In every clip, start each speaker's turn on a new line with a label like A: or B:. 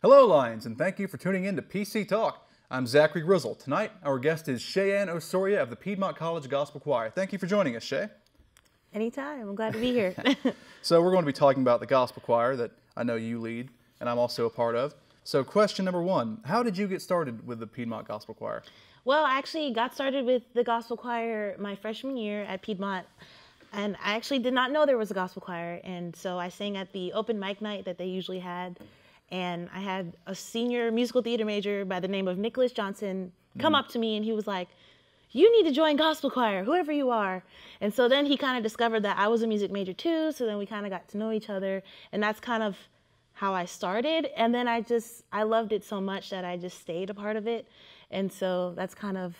A: Hello, Lions, and thank you for tuning in to PC Talk. I'm Zachary Grizzle. Tonight, our guest is Cheyenne Osoria of the Piedmont College Gospel Choir. Thank you for joining us, Shay.
B: Anytime. I'm glad to be here.
A: So we're going to be talking about the gospel choir that I know you lead, and I'm also a part of. So question number one, how did you get started with the Piedmont Gospel Choir?
B: Well, I actually got started with the gospel choir my freshman year at Piedmont, and I actually did not know there was a gospel choir, and so I sang at the open mic night that they usually had, and I had a senior musical theater major by the name of Nicholas Johnson come up to me, and he was like, "You need to join gospel choir, whoever you are." And so then he kind of discovered that I was a music major too, so then we kind of got to know each other, and that's kind of how I started. And then I loved it so much that I just stayed a part of it, and so that's kind of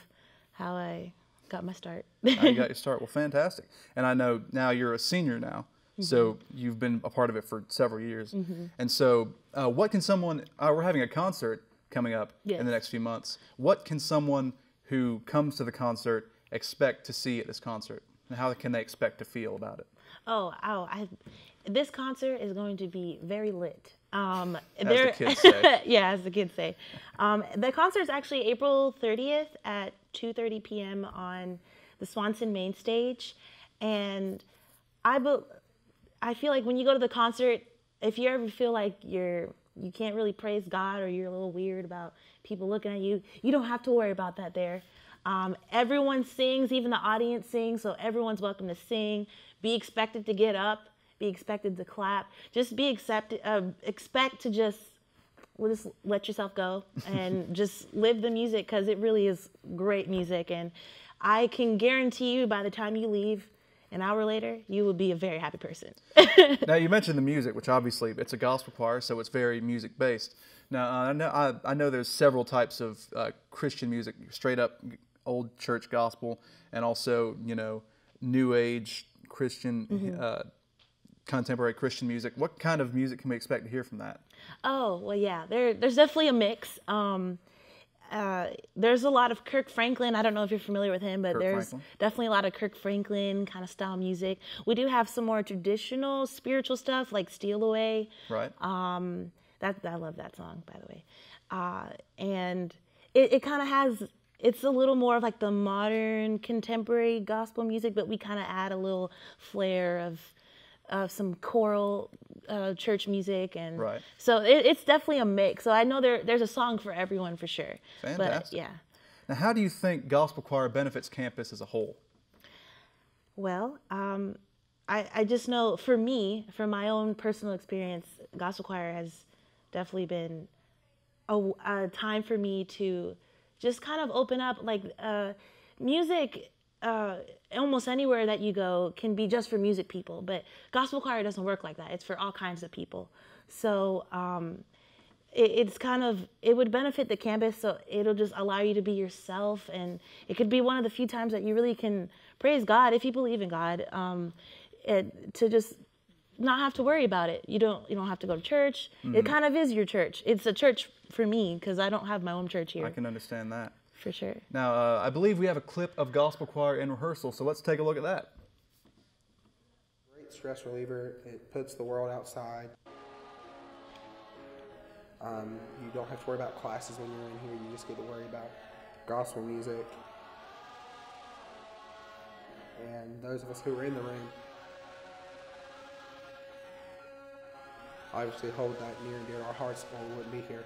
B: how I got my start.
A: How you got your start. Well, fantastic. And I know now you're a senior now, so you've been a part of it for several years. And so what can someone, we're having a concert coming up in the next few months. What can someone who comes to the concert expect to see at this concert? And how can they expect to feel about it?
B: This concert is going to be very lit.
A: As the kids say.
B: Yeah, as the kids say. The concert is actually April 30th at 2:30 p.m. on the Swanson main stage. And I feel like when you go to the concert, if you ever feel like you can't really praise God, or you're a little weird about people looking at you, you don't have to worry about that there. Everyone sings, even the audience sings, so everyone's welcome to sing. Be expected to get up, be expected to clap. Just expect to just let yourself go and just live the music, because it really is great music. And I can guarantee you by the time you leave, an hour later, you will be a very happy person.
A: Now, you mentioned the music, which obviously it's a gospel choir, so it's very music-based. Now, I know there's several types of Christian music, straight up old church gospel, and also, new age Christian, contemporary Christian music. What kind of music can we expect to hear from that?
B: Oh, well, yeah, there's definitely a mix. There's a lot of Kirk Franklin. I don't know if you're familiar with him, but there's definitely a lot of Kirk Franklin kind of style music. We do have some more traditional spiritual stuff like Steal Away.
A: Right.
B: I love that song, by the way. And it kind of has, it's a little more of like the modern contemporary gospel music, but we kind of add a little flair of some choral church music, and so it's definitely a mix. So I know there's a song for everyone for sure.
A: Fantastic.
B: But, yeah.
A: Now, how do you think gospel choir benefits campus as a whole?
B: Well, I just know for me, from my own personal experience, gospel choir has definitely been a time for me to just kind of open up. Like music, almost anywhere that you go can be just for music people, but gospel choir doesn't work like that. It's for all kinds of people. So it would benefit the campus, so it'll just allow you to be yourself, and it could be one of the few times that you really can praise God, if you believe in God, to just not have to worry about it. You don't have to go to church. It kind of is your church. It's a church for me, because I don't have my own church here.
A: I can understand that.
B: For sure.
A: Now, I believe we have a clip of gospel choir in rehearsal, so let's take a look at that.
C: Great stress reliever. It puts the world outside. You don't have to worry about classes when you're in here. You just get to worry about gospel music. And those of us who are in the room obviously hold that near and dear to our hearts, or we wouldn't be here.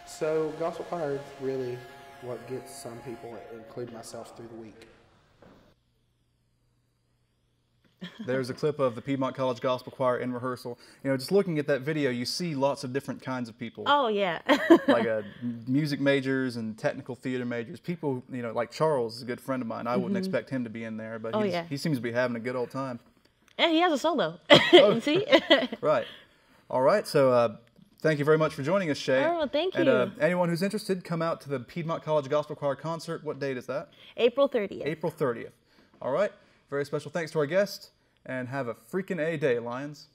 C: So gospel choir is really what gets some people, including myself, through the week.
A: There's a clip of the Piedmont College Gospel Choir in rehearsal. Just looking at that video, you see lots of different kinds of people.
B: Oh, yeah.
A: Like music majors and technical theater majors. People, like Charles is a good friend of mine. I wouldn't expect him to be in there, but he seems to be having a good old time.
B: And he has a solo. See?
A: Right. All right, so thank you very much for joining us, Shay.
B: Oh, well, thank you.
A: And anyone who's interested, come out to the Piedmont College Gospel Choir concert. What date is that?
B: April 30th.
A: April 30th. All right. Very special thanks to our guest, and have a freaking A day, Lions.